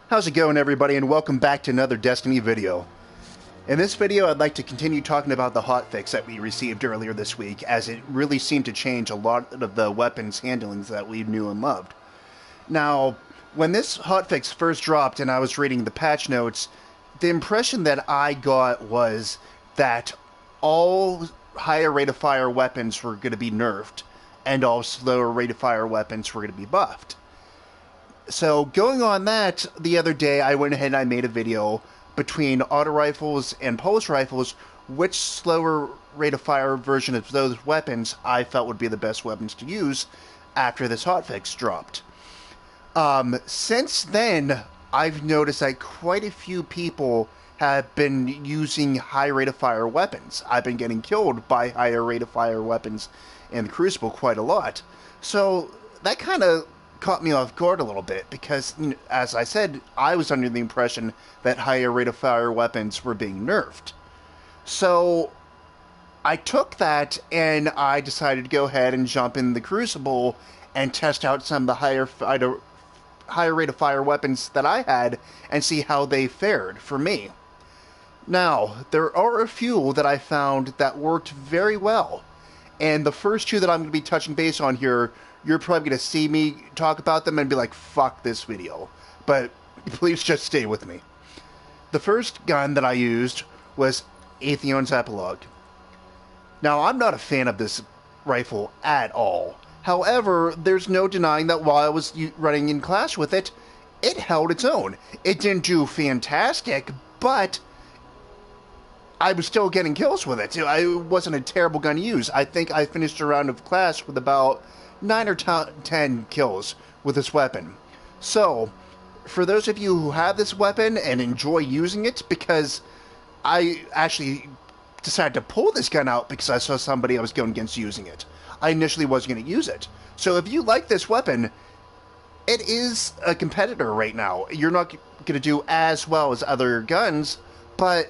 How's it going, everybody, and welcome back to another Destiny video. In this video, I'd like to continue talking about the hotfix that we received earlier this week, as it really seemed to change a lot of the weapons handlings that we knew and loved. Now, when this hotfix first dropped and I was reading the patch notes, the impression that I got was that all higher rate of fire weapons were going to be nerfed, and all slower rate of fire weapons were going to be buffed. So, going on that, the other day I went ahead and I made a video between auto rifles and pulse rifles, which slower rate of fire version of those weapons I felt would be the best weapons to use after this hotfix dropped. Since then, I've noticed that quite a few people have been using high rate of fire weapons. I've been getting killed by higher rate of fire weapons in the Crucible quite a lot. So, that kind of caught me off guard a little bit, because, as I said, I was under the impression that higher rate of fire weapons were being nerfed. So I took that and I decided to go ahead and jump in the Crucible and test out some of the higher rate of fire weapons that I had and see how they fared for me. Now, there are a few that I found that worked very well, and the first two that I'm going to be touching base on here, you're probably going to see me talk about them and be like, fuck this video. But please just stay with me. The first gun that I used was Atheon's Epilogue. Now, I'm not a fan of this rifle at all. However, there's no denying that while I was running in class with it, it held its own. It didn't do fantastic, but I was still getting kills with it. It wasn't a terrible gun to use. I think I finished a round of class with about 9 or 10 kills with this weapon. So, for those of you who have this weapon and enjoy using it, because I actually decided to pull this gun out because I saw somebody I was going against using it. I initially wasn't going to use it. So if you like this weapon, it is a competitor right now. You're not going to do as well as other guns, but,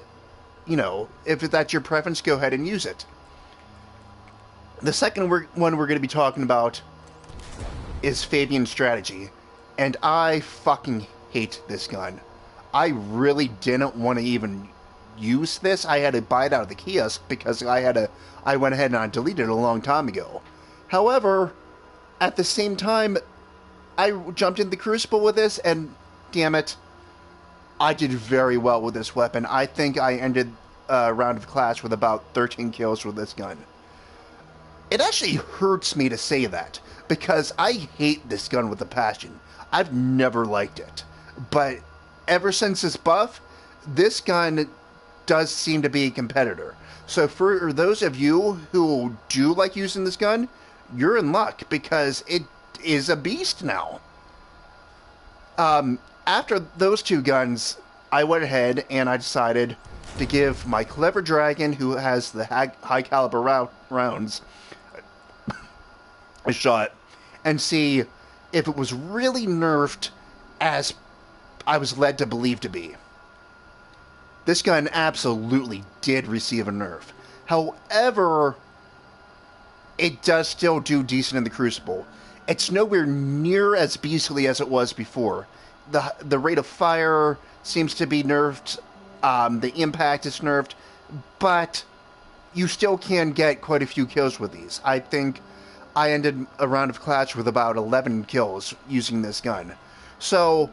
if that's your preference, go ahead and use it. The second one we're going to be talking about is Fabian's Strategy, and I fucking hate this gun. I really didn't want to even use this. I had to buy it out of the kiosk because I went ahead and I deleted it a long time ago. However, at the same time, I jumped in the Crucible with this, and damn it, I did very well with this weapon. I think I ended a round of class with about 13 kills with this gun. It actually hurts me to say that, because I hate this gun with a passion. I've never liked it. But ever since this buff, this gun does seem to be a competitor. So for those of you who do like using this gun, you're in luck, because it is a beast now. After those two guns, I went ahead and I decided to give my Clever Dragon, who has the high caliber rounds, a shot and see if it was really nerfed as I was led to believe to be. This gun absolutely did receive a nerf. However, it does still do decent in the Crucible. It's nowhere near as beastly as it was before. The rate of fire seems to be nerfed. The impact is nerfed, but you still can get quite a few kills with these. I think I ended a round of clash with about 11 kills using this gun. So,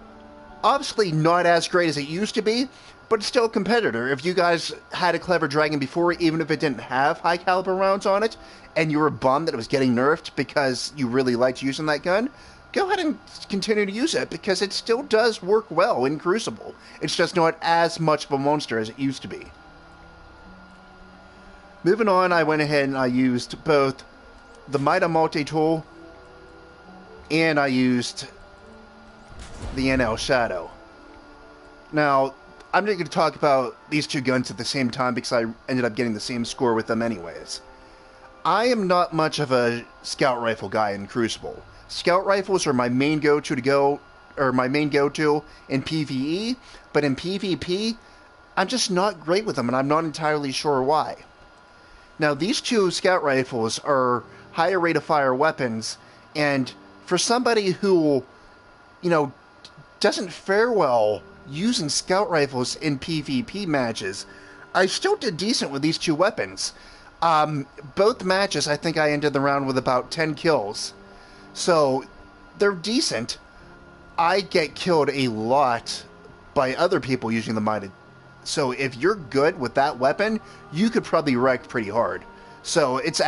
obviously not as great as it used to be, but it's still a competitor. If you guys had a Clever Dragon before, even if it didn't have high caliber rounds on it, and you were bummed that it was getting nerfed because you really liked using that gun, go ahead and continue to use it, because it still does work well in Crucible. It's just not as much of a monster as it used to be. Moving on, I went ahead and I used both the Mida multi-tool, and I used the NL Shadow. Now, I'm not going to talk about these two guns at the same time because I ended up getting the same score with them anyways. I am not much of a scout rifle guy in Crucible. Scout rifles are my main go-to in PvE, but in PvP, I'm just not great with them, and I'm not entirely sure why. Now, these two scout rifles are higher rate of fire weapons, and for somebody who, doesn't fare well using scout rifles in PvP matches. I still did decent with these two weapons. Both matches, I think I ended the round with about 10 kills. So, they're decent. I get killed a lot by other people using the mine. So if you're good with that weapon, you could probably wreck pretty hard. So it's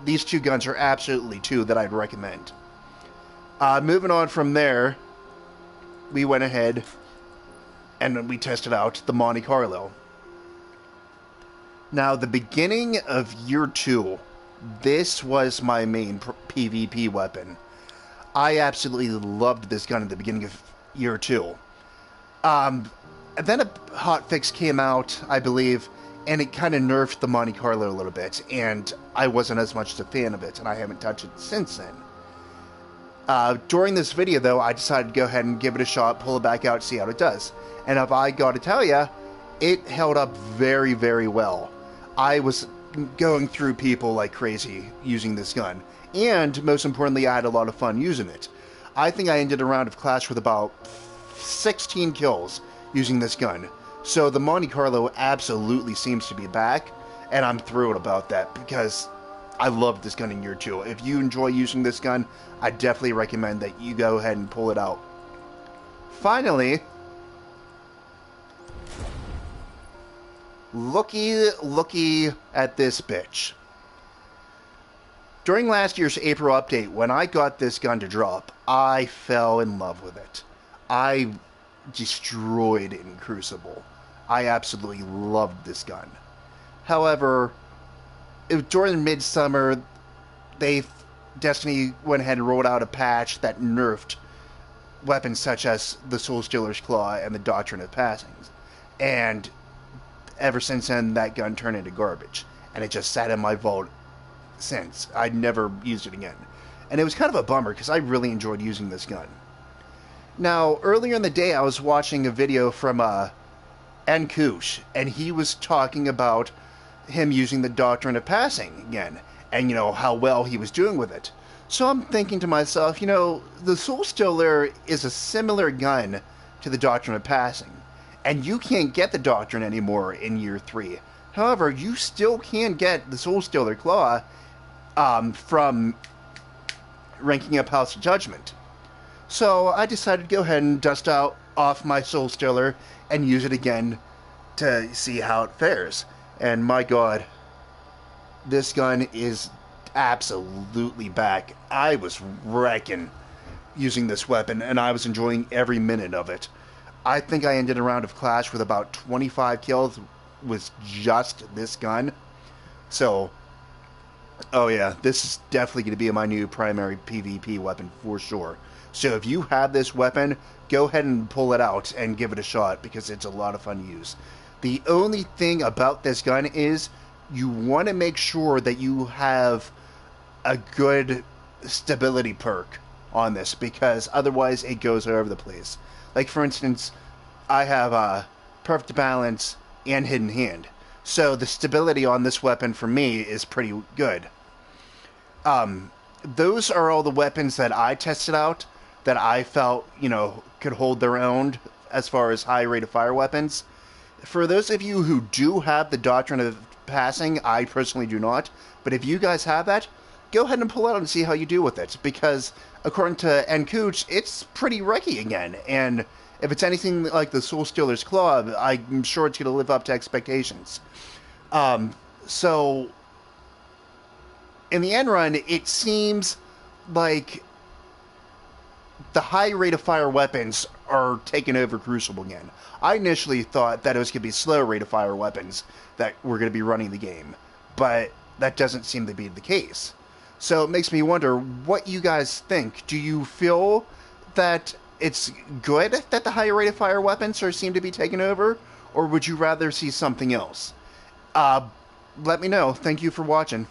these two guns are absolutely two that I'd recommend. Moving on from there, we went ahead and we tested out the Monte Carlo. Now, the beginning of year 2, this was my main PvP weapon. I absolutely loved this gun at the beginning of year 2. And then a hotfix came out, I believe, and it kind of nerfed the Monte Carlo a little bit, and I wasn't as much a fan of it, and I haven't touched it since then. During this video, though, I decided to go ahead and give it a shot, pull it back out, see how it does. And if I got to tell you, it held up very, very well. I was going through people like crazy using this gun, and most importantly, I had a lot of fun using it. I think I ended a round of Clash with about 16 kills using this gun. So the Monte Carlo absolutely seems to be back, and I'm thrilled about that because I love this gun in year 2. If you enjoy using this gun, I definitely recommend that you go ahead and pull it out. Finally, looky at this bitch. During last year's April update, when I got this gun to drop, I fell in love with it. I destroyed it in Crucible. I absolutely loved this gun. However, during midsummer, Destiny went ahead and rolled out a patch that nerfed weapons such as the Soul Stealer's Claw and the Doctrine of Passings. And ever since then, that gun turned into garbage. And it just sat in my vault since. I'd never used it again. And it was kind of a bummer because I really enjoyed using this gun. Now, earlier in the day, I was watching a video from Kush, and he was talking about him using the Doctrine of Passing again, and, you know, how well he was doing with it. So I'm thinking to myself, you know, the Soul Stealer is a similar gun to the Doctrine of Passing, and you can't get the Doctrine anymore in year 3. However, you still can get the Soul Stealer Claw from ranking up House of Judgment. So I decided to go ahead and dust off my Soul Stealer and use it again to see how it fares. And my god, this gun is absolutely back. I was wrecking using this weapon, and I was enjoying every minute of it. I think I ended a round of Clash with about 25 kills with just this gun. So, oh yeah, this is definitely going to be my new primary PvP weapon for sure. So if you have this weapon, go ahead and pull it out and give it a shot because it's a lot of fun to use. The only thing about this gun is you want to make sure that you have a good stability perk on this because otherwise it goes all over the place. Like for instance, I have Perfect Balance and Hidden Hand. So the stability on this weapon for me is pretty good. Those are all the weapons that I tested out that I felt, you know, could hold their own as far as high rate of fire weapons. For those of you who do have the Doctrine of Passing, I personally do not, but if you guys have that, go ahead and pull it out and see how you do with it, because according to Kuch, it's pretty wrecky again, and if it's anything like the Soul Stealer's Claw, I'm sure it's going to live up to expectations. So, in the end run, it seems like the high rate of fire weapons are taking over Crucible again. I initially thought that it was going to be slow rate of fire weapons that were going to be running the game, but that doesn't seem to be the case. So it makes me wonder what you guys think. Do you feel that it's good that the high rate of fire weapons seem to be taking over, or would you rather see something else? Let me know. Thank you for watching.